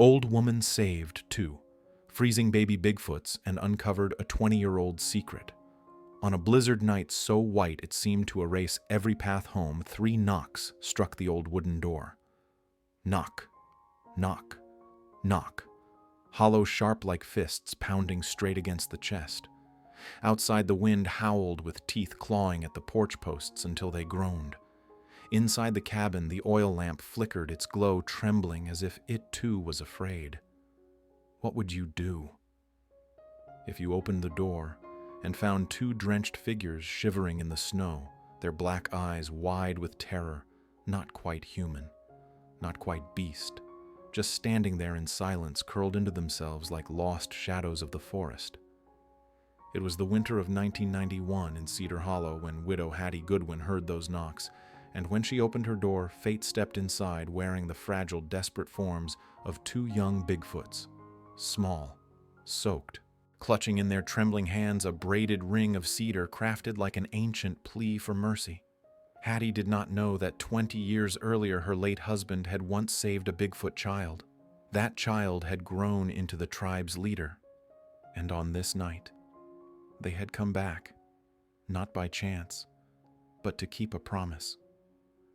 Old woman saved, too, freezing baby Bigfoots and uncovered a 20-year-old secret. On a blizzard night so white it seemed to erase every path home, 3 knocks struck the old wooden door. Knock, knock, knock, hollow sharp like fists pounding straight against the chest. Outside, the wind howled with teeth clawing at the porch posts until they groaned. Inside the cabin, the oil lamp flickered, its glow trembling as if it too was afraid. What would you do? If you opened the door and found 2 drenched figures shivering in the snow, their black eyes wide with terror, not quite human, not quite beast, just standing there in silence, curled into themselves like lost shadows of the forest. It was the winter of 1991 in Cedar Hollow when widow Hattie Goodwin heard those knocks, and when she opened her door, fate stepped inside wearing the fragile, desperate forms of 2 young Bigfoots, small, soaked, clutching in their trembling hands a braided ring of cedar crafted like an ancient plea for mercy. Hattie did not know that 20 years earlier her late husband had once saved a Bigfoot child. That child had grown into the tribe's leader, and on this night, they had come back, not by chance, but to keep a promise.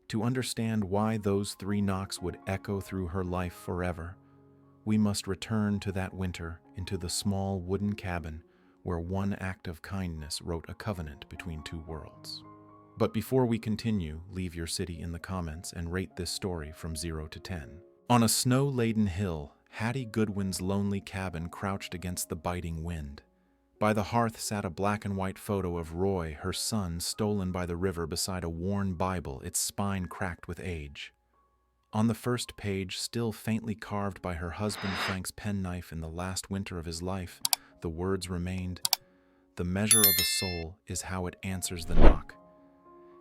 To understand why those 3 knocks would echo through her life forever, we must return to that winter, into the small wooden cabin where one act of kindness wrote a covenant between 2 worlds. But before we continue, leave your city in the comments and rate this story from 0 to 10. On a snow-laden hill, Hattie Goodwin's lonely cabin crouched against the biting wind. By the hearth sat a black and white photo of Roy, her son, stolen by the river beside a worn Bible, its spine cracked with age. On the first page, still faintly carved by her husband Frank's penknife in the last winter of his life, the words remained, "The measure of a soul is how it answers the knock."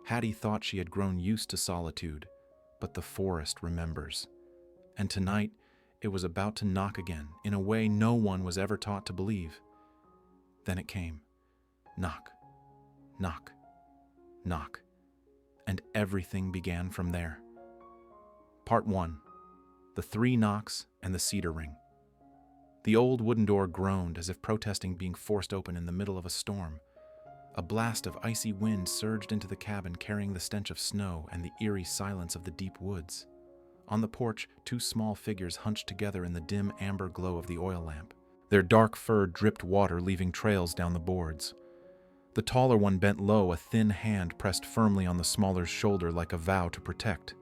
Hattie thought she had grown used to solitude, but the forest remembers. And tonight, it was about to knock again, in a way no one was ever taught to believe. Then it came. Knock, knock, knock. And everything began from there. Part 1. The 3 knocks and the cedar ring. The old wooden door groaned as if protesting being forced open in the middle of a storm. A blast of icy wind surged into the cabin, carrying the stench of snow and the eerie silence of the deep woods. On the porch, 2 small figures hunched together in the dim amber glow of the oil lamp. Their dark fur dripped water, leaving trails down the boards. The taller one bent low, a thin hand pressed firmly on the smaller's shoulder like a vow to protect.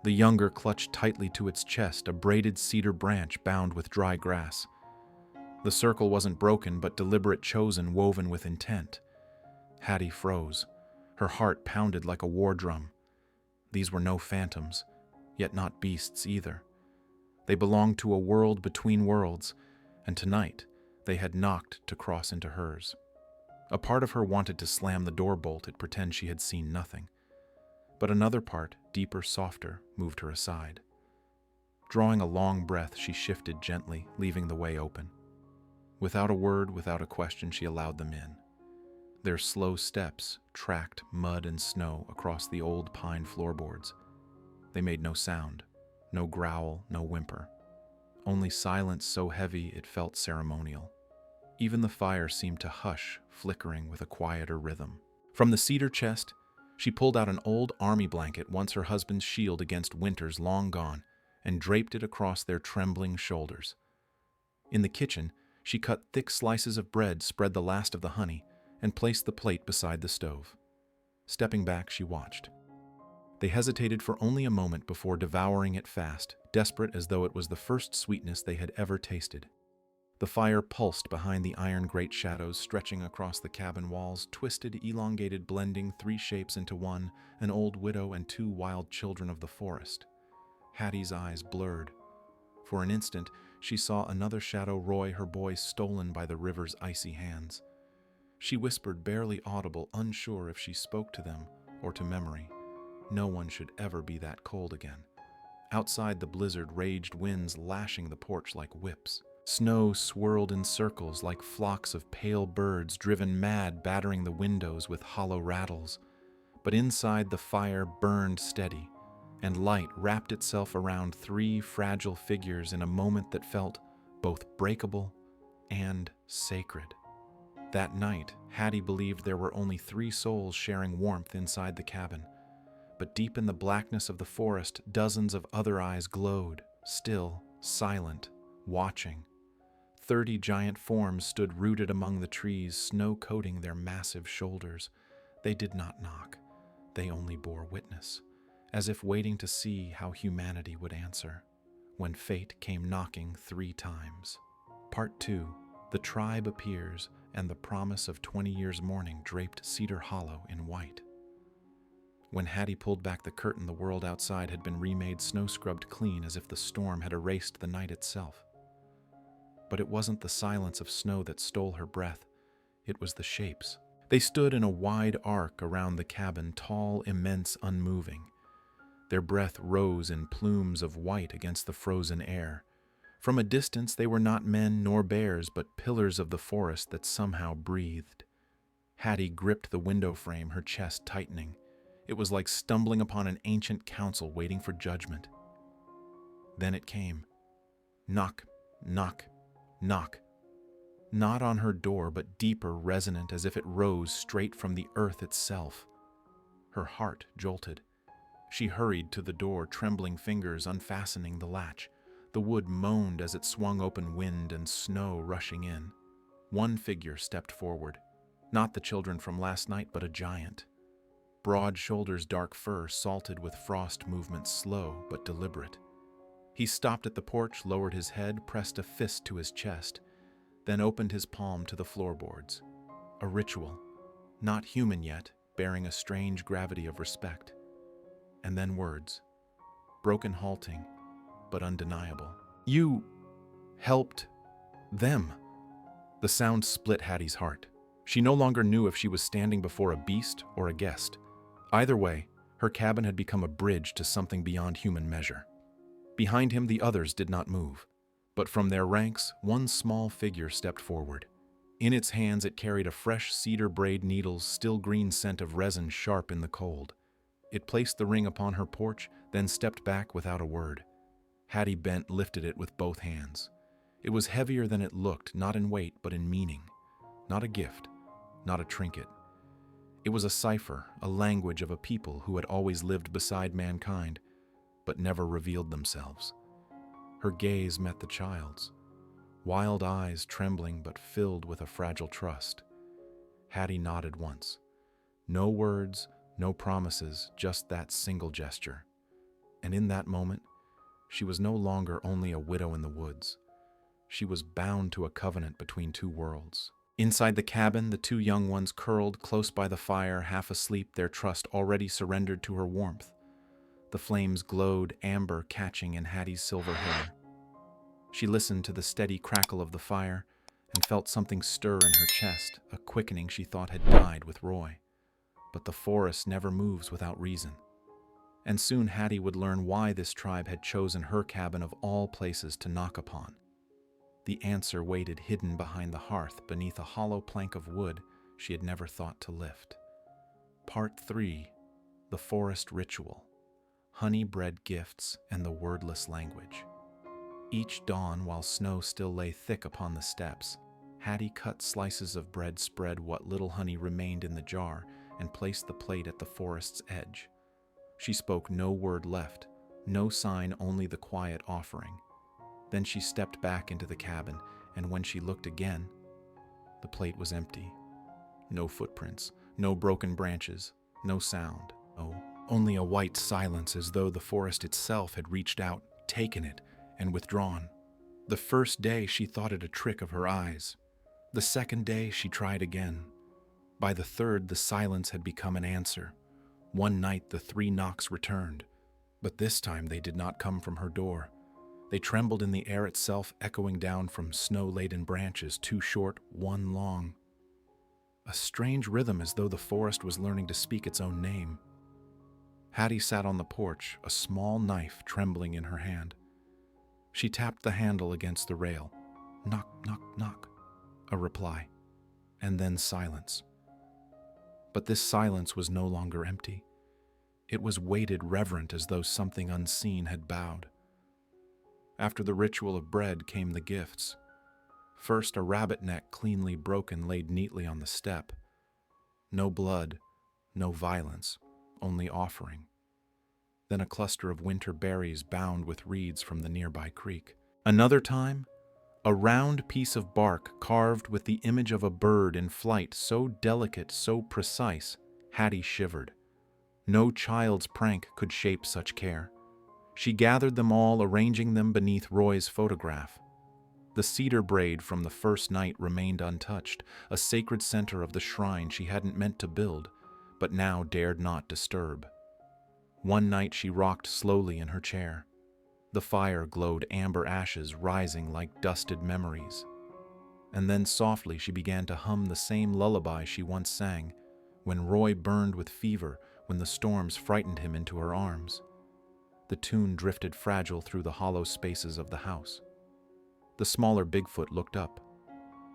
The younger clutched tightly to its chest, a braided cedar branch bound with dry grass. The circle wasn't broken, but deliberate, chosen, woven with intent. Hattie froze. Her heart pounded like a war drum. These were no phantoms, yet not beasts either. They belonged to a world between worlds, and tonight they had knocked to cross into hers. A part of her wanted to slam the door bolt and pretend she had seen nothing. But another part, deeper, softer, moved her aside. Drawing a long breath, she shifted gently, leaving the way open. Without a word, without a question, she allowed them in. Their slow steps tracked mud and snow across the old pine floorboards. They made no sound, no growl, no whimper. Only silence so heavy it felt ceremonial. Even the fire seemed to hush, flickering with a quieter rhythm. From the cedar chest, she pulled out an old army blanket, once her husband's shield against winters long gone, and draped it across their trembling shoulders. In the kitchen, she cut thick slices of bread, spread the last of the honey, and placed the plate beside the stove. Stepping back, she watched. They hesitated for only a moment before devouring it fast, desperate as though it was the first sweetness they had ever tasted. The fire pulsed behind the iron grate, shadows stretching across the cabin walls, twisted, elongated, blending 3 shapes into one, an old widow and 2 wild children of the forest. Hattie's eyes blurred. For an instant, she saw another shadow, Roy, her boy, stolen by the river's icy hands. She whispered, barely audible, unsure if she spoke to them or to memory. No one should ever be that cold again. Outside, the blizzard raged, winds lashing the porch like whips. Snow swirled in circles like flocks of pale birds driven mad, battering the windows with hollow rattles. But inside, the fire burned steady, and light wrapped itself around 3 fragile figures in a moment that felt both breakable and sacred. That night, Hattie believed there were only 3 souls sharing warmth inside the cabin, but deep in the blackness of the forest, dozens of other eyes glowed, still, silent, watching. 30 giant forms stood rooted among the trees, snow coating their massive shoulders. They did not knock. They only bore witness, as if waiting to see how humanity would answer, when fate came knocking 3 times. Part 2. The tribe appears, and the promise of 20 years' mourning draped Cedar Hollow in white. When Hattie pulled back the curtain, the world outside had been remade, snow-scrubbed clean, as if the storm had erased the night itself. But it wasn't the silence of snow that stole her breath. It was the shapes. They stood in a wide arc around the cabin, tall, immense, unmoving. Their breath rose in plumes of white against the frozen air. From a distance, they were not men nor bears, but pillars of the forest that somehow breathed. Hattie gripped the window frame, her chest tightening. It was like stumbling upon an ancient council waiting for judgment. Then it came. Knock, knock, knock. Not on her door, but deeper, resonant, as if it rose straight from the earth itself. Her heart jolted. She hurried to the door, trembling fingers unfastening the latch. The wood moaned as it swung open, wind and snow rushing in. One figure stepped forward. Not the children from last night, but a giant. Broad shoulders, dark fur, salted with frost, movement slow but deliberate. He stopped at the porch, lowered his head, pressed a fist to his chest, then opened his palm to the floorboards. A ritual, not human yet, bearing a strange gravity of respect. And then words, broken, halting, but undeniable. "You helped them." The sound split Hattie's heart. She no longer knew if she was standing before a beast or a guest. Either way, her cabin had become a bridge to something beyond human measure. Behind him, the others did not move. But from their ranks, one small figure stepped forward. In its hands, it carried a fresh cedar braid needle's still green scent of resin sharp in the cold. It placed the ring upon her porch, then stepped back without a word. Hattie bent, lifted it with both hands. It was heavier than it looked, not in weight, but in meaning. Not a gift, not a trinket. It was a cipher, a language of a people who had always lived beside mankind, but never revealed themselves. Her gaze met the child's, wild eyes trembling but filled with a fragile trust. Hattie nodded once. No words, no promises, just that single gesture. And in that moment, she was no longer only a widow in the woods. She was bound to a covenant between 2 worlds. Inside the cabin, the 2 young ones curled close by the fire, half asleep, their trust already surrendered to her warmth. The flames glowed, amber catching in Hattie's silver hair. She listened to the steady crackle of the fire and felt something stir in her chest, a quickening she thought had died with Roy. But the forest never moves without reason. And soon Hattie would learn why this tribe had chosen her cabin of all places to knock upon. The answer waited hidden behind the hearth, beneath a hollow plank of wood she had never thought to lift. Part 3. The Forest Ritual. Honeybread gifts and the wordless language. Each dawn, while snow still lay thick upon the steps, Hattie cut slices of bread, spread what little honey remained in the jar, and placed the plate at the forest's edge. She spoke no word left, no sign, only the quiet offering. Then she stepped back into the cabin, and when she looked again, the plate was empty. No footprints, no broken branches, no sound. Oh, only a white silence, as though the forest itself had reached out, taken it, and withdrawn. The first day she thought it a trick of her eyes. The second day she tried again. By the third, the silence had become an answer. One night the 3 knocks returned, but this time they did not come from her door. They trembled in the air itself, echoing down from snow-laden branches, 2 short, 1 long. A strange rhythm, as though the forest was learning to speak its own name. Hattie sat on the porch, a small knife trembling in her hand. She tapped the handle against the rail. Knock, knock, knock. A reply. And then silence. But this silence was no longer empty. It was weighted reverent as though something unseen had bowed. After the ritual of bread came the gifts. First, a rabbit neck cleanly broken laid neatly on the step. No blood, no violence, only offering. Then a cluster of winter berries bound with reeds from the nearby creek. Another time, a round piece of bark carved with the image of a bird in flight, so delicate, so precise, Hattie shivered. No child's prank could shape such care. She gathered them all, arranging them beneath Roy's photograph. The cedar braid from the first night remained untouched, a sacred center of the shrine she hadn't meant to build, but now dared not disturb. One night she rocked slowly in her chair. The fire glowed amber ashes rising like dusted memories. And then softly she began to hum the same lullaby she once sang, when Roy burned with fever, when the storms frightened him into her arms. The tune drifted fragile through the hollow spaces of the house. The smaller Bigfoot looked up.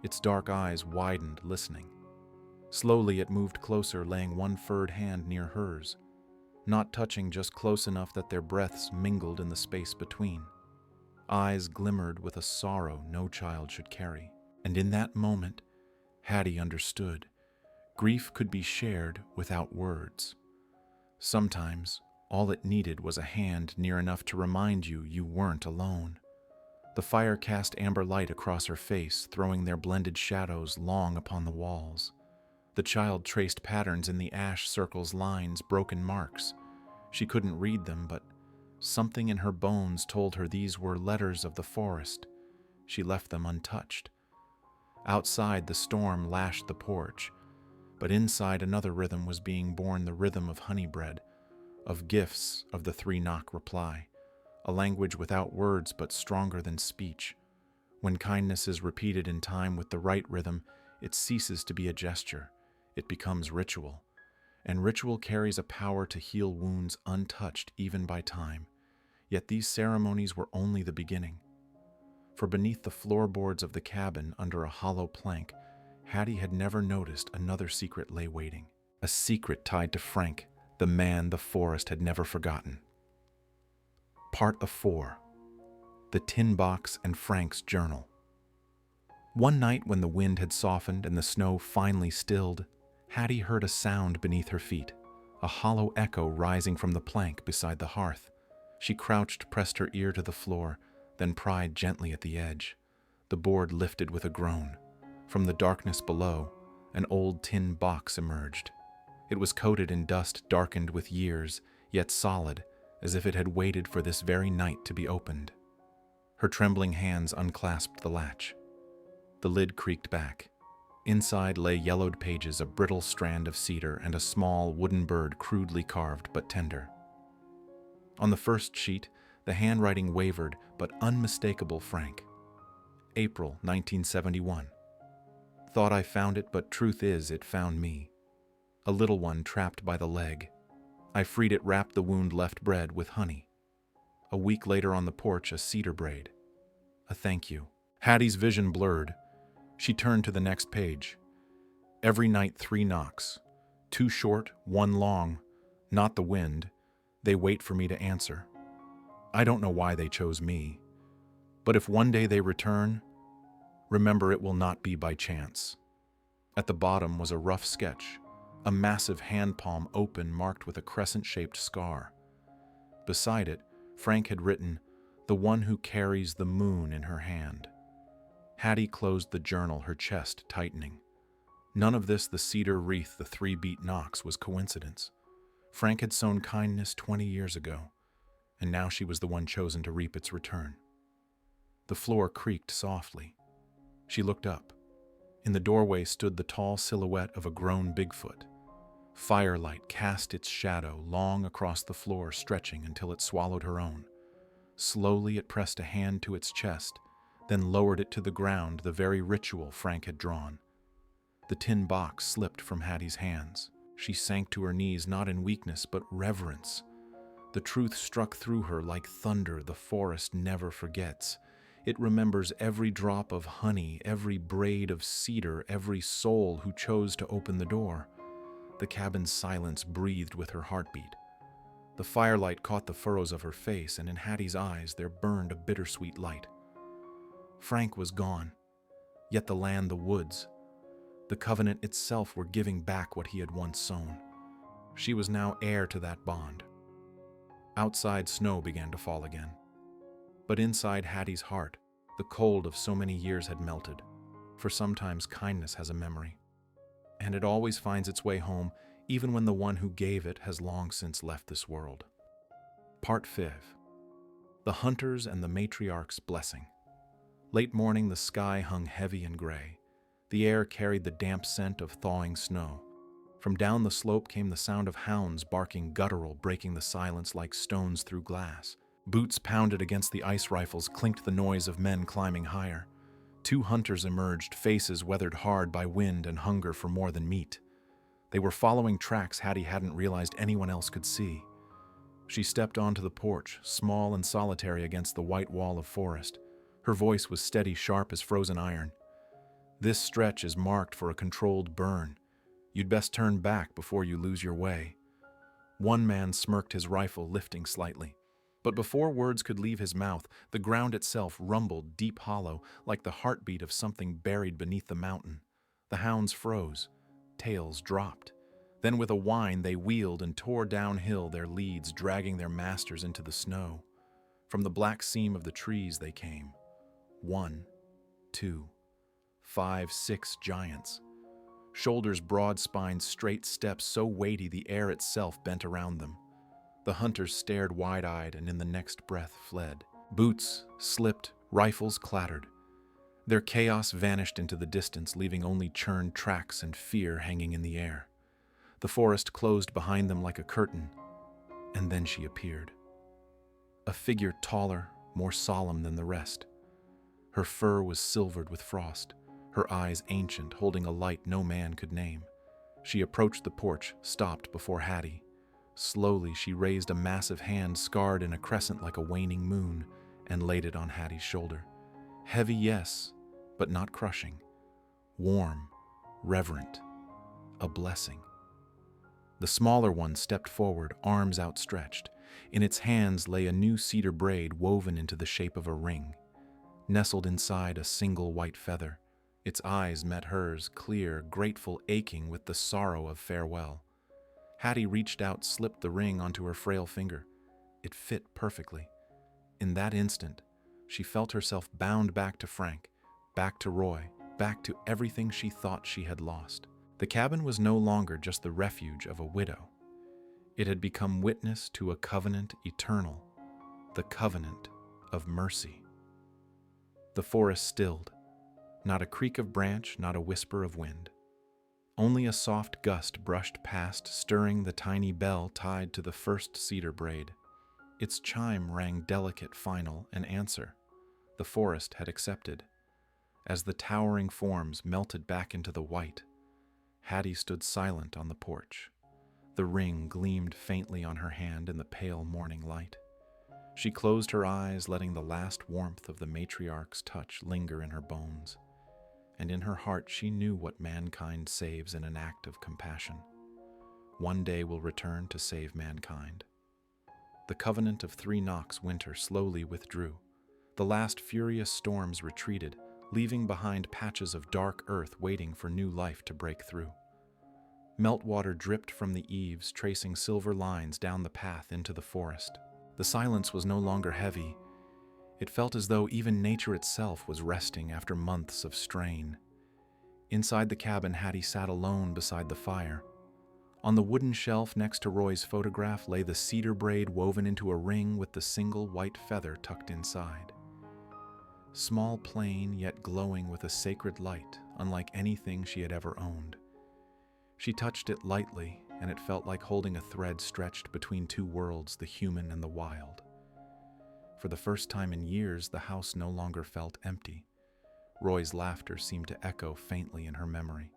Its dark eyes widened, listening. Slowly it moved closer, laying one furred hand near hers, not touching, just close enough that their breaths mingled in the space between. Eyes glimmered with a sorrow no child should carry. And in that moment, Hattie understood. Grief could be shared without words. Sometimes, all it needed was a hand near enough to remind you you weren't alone. The fire cast amber light across her face, throwing their blended shadows long upon the walls. The child traced patterns in the ash circle's lines, broken marks. She couldn't read them, but something in her bones told her these were letters of the forest. She left them untouched. Outside, the storm lashed the porch, but inside another rhythm was being born, the rhythm of Honeybread, of gifts, of the three knock reply, a language without words but stronger than speech. When kindness is repeated in time with the right rhythm, it ceases to be a gesture. It becomes ritual, and ritual carries a power to heal wounds untouched even by time. Yet these ceremonies were only the beginning. For beneath the floorboards of the cabin, under a hollow plank, Hattie had never noticed another secret lay waiting. A secret tied to Frank, the man the forest had never forgotten. Part of 4. The Tin Box and Frank's Journal. One night when the wind had softened and the snow finally stilled, Hattie heard a sound beneath her feet, a hollow echo rising from the plank beside the hearth. She crouched, pressed her ear to the floor, then pried gently at the edge. The board lifted with a groan. From the darkness below, an old tin box emerged. It was coated in dust darkened with years, yet solid, as if it had waited for this very night to be opened. Her trembling hands unclasped the latch. The lid creaked back. Inside lay yellowed pages, a brittle strand of cedar, and a small wooden bird crudely carved but tender. On the first sheet, the handwriting wavered, but unmistakable Frank. April 1971. Thought I found it, but truth is it found me. A little one trapped by the leg. I freed it, wrapped the wound, left bread with honey. A week later on the porch, a cedar braid. A thank you. Hattie's vision blurred. She turned to the next page. Every night 3 knocks. 2 short, 1 long. Not the wind. They wait for me to answer. I don't know why they chose me. But if one day they return, remember it will not be by chance. At the bottom was a rough sketch, a massive hand palm open marked with a crescent-shaped scar. Beside it, Frank had written, "The one who carries the moon in her hand." Hattie closed the journal, her chest tightening. None of this, the cedar wreath, the 3-beat knocks, was coincidence. Frank had sown kindness 20 years ago, and now she was the one chosen to reap its return. The floor creaked softly. She looked up. In the doorway stood the tall silhouette of a grown Bigfoot. Firelight cast its shadow long across the floor, stretching until it swallowed her own. Slowly it pressed a hand to its chest, then lowered it to the ground, the very ritual Frank had drawn. The tin box slipped from Hattie's hands. She sank to her knees, not in weakness, but reverence. The truth struck through her like thunder. The forest never forgets. It remembers every drop of honey, every braid of cedar, every soul who chose to open the door. The cabin's silence breathed with her heartbeat. The firelight caught the furrows of her face, and in Hattie's eyes there burned a bittersweet light. Frank was gone, yet the land, the woods, the covenant itself were giving back what he had once sown. She was now heir to that bond. Outside, snow began to fall again. But inside Hattie's heart, the cold of so many years had melted, for sometimes kindness has a memory, and it always finds its way home, even when the one who gave it has long since left this world. Part 5. The Hunters and the Matriarch's Blessing. Late morning, the sky hung heavy and gray. The air carried the damp scent of thawing snow. From down the slope came the sound of hounds barking guttural, breaking the silence like stones through glass. Boots pounded against the ice rifles, clinked the noise of men climbing higher. 2 hunters emerged, faces weathered hard by wind and hunger for more than meat. They were following tracks Hattie hadn't realized anyone else could see. She stepped onto the porch, small and solitary against the white wall of forest. Her voice was steady, sharp as frozen iron. "This stretch is marked for a controlled burn. You'd best turn back before you lose your way." One man smirked, his rifle lifting slightly. But before words could leave his mouth, the ground itself rumbled deep hollow, like the heartbeat of something buried beneath the mountain. The hounds froze. Tails dropped. Then with a whine they wheeled and tore downhill, their leads dragging their masters into the snow. From the black seam of the trees they came. 1, 2, 5, 6 giants. Shoulders broad, spines straight, steps so weighty the air itself bent around them. The hunters stared wide-eyed and in the next breath fled. Boots slipped, rifles clattered. Their chaos vanished into the distance, leaving only churned tracks and fear hanging in the air. The forest closed behind them like a curtain, and then she appeared. A figure taller, more solemn than the rest. Her fur was silvered with frost, her eyes ancient, holding a light no man could name. She approached the porch, stopped before Hattie. Slowly she raised a massive hand scarred in a crescent like a waning moon and laid it on Hattie's shoulder. Heavy, yes, but not crushing. Warm, reverent, a blessing. The smaller one stepped forward, arms outstretched. In its hands lay a new cedar braid woven into the shape of a ring. Nestled inside a single white feather, its eyes met hers, clear, grateful, aching with the sorrow of farewell. Hattie reached out, slipped the ring onto her frail finger. It fit perfectly. In that instant, she felt herself bound back to Frank, back to Roy, back to everything she thought she had lost. The cabin was no longer just the refuge of a widow. It had become witness to a covenant eternal, the covenant of mercy. The forest stilled. Not a creak of branch, not a whisper of wind. Only a soft gust brushed past, stirring the tiny bell tied to the first cedar braid. Its chime rang delicate, final, an answer. The forest had accepted. As the towering forms melted back into the white, Hattie stood silent on the porch. The ring gleamed faintly on her hand in the pale morning light. She closed her eyes, letting the last warmth of the matriarch's touch linger in her bones. And in her heart she knew what mankind saves in an act of compassion. One day will return to save mankind. The covenant of 3 Knox winter slowly withdrew. The last furious storms retreated, leaving behind patches of dark earth waiting for new life to break through. Meltwater dripped from the eaves, tracing silver lines down the path into the forest. The silence was no longer heavy. It felt as though even nature itself was resting after months of strain. Inside the cabin, Hattie sat alone beside the fire. On the wooden shelf next to Roy's photograph lay the cedar braid woven into a ring with the single white feather tucked inside. Small, plain, yet glowing with a sacred light, unlike anything she had ever owned. She touched it lightly, and it felt like holding a thread stretched between 2 worlds, the human and the wild. For the first time in years, the house no longer felt empty. Roy's laughter seemed to echo faintly in her memory.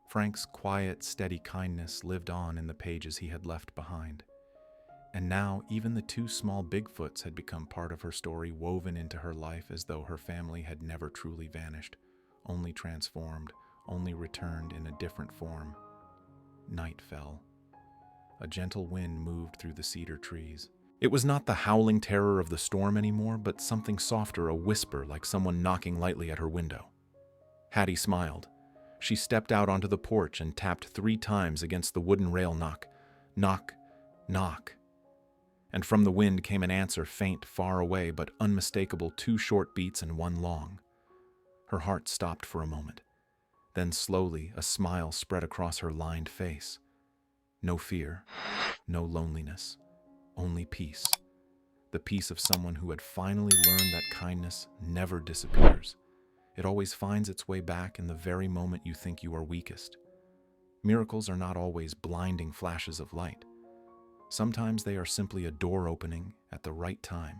Frank's quiet, steady kindness lived on in the pages he had left behind. And now even the 2 small Bigfoots had become part of her story, woven into her life as though her family had never truly vanished, only transformed, only returned in a different form. Night fell. A gentle wind moved through the cedar trees. It was not the howling terror of the storm anymore, but something softer, a whisper like someone knocking lightly at her window. Hattie smiled. She stepped out onto the porch and tapped 3 times against the wooden rail. Knock, knock, knock. And from the wind came an answer, faint, far away, but unmistakable, 2 short beats and 1 long. Her heart stopped for a moment. Then slowly, a smile spread across her lined face. No fear, no loneliness, only peace. The peace of someone who had finally learned that kindness never disappears. It always finds its way back in the very moment you think you are weakest. Miracles are not always blinding flashes of light. Sometimes they are simply a door opening at the right time,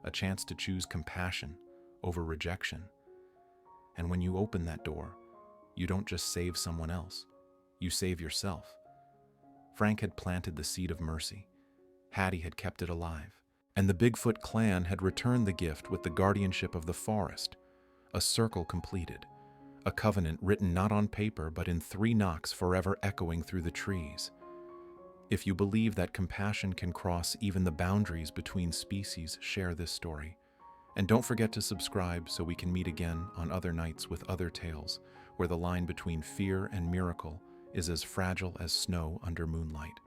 a chance to choose compassion over rejection. And when you open that door, you don't just save someone else, you save yourself. Frank had planted the seed of mercy. Hattie had kept it alive. And the Bigfoot clan had returned the gift with the guardianship of the forest. A circle completed. A covenant written not on paper but in 3 knocks forever echoing through the trees. If you believe that compassion can cross even the boundaries between species, share this story. And don't forget to subscribe so we can meet again on other nights with other tales, where the line between fear and miracle is as fragile as snow under moonlight.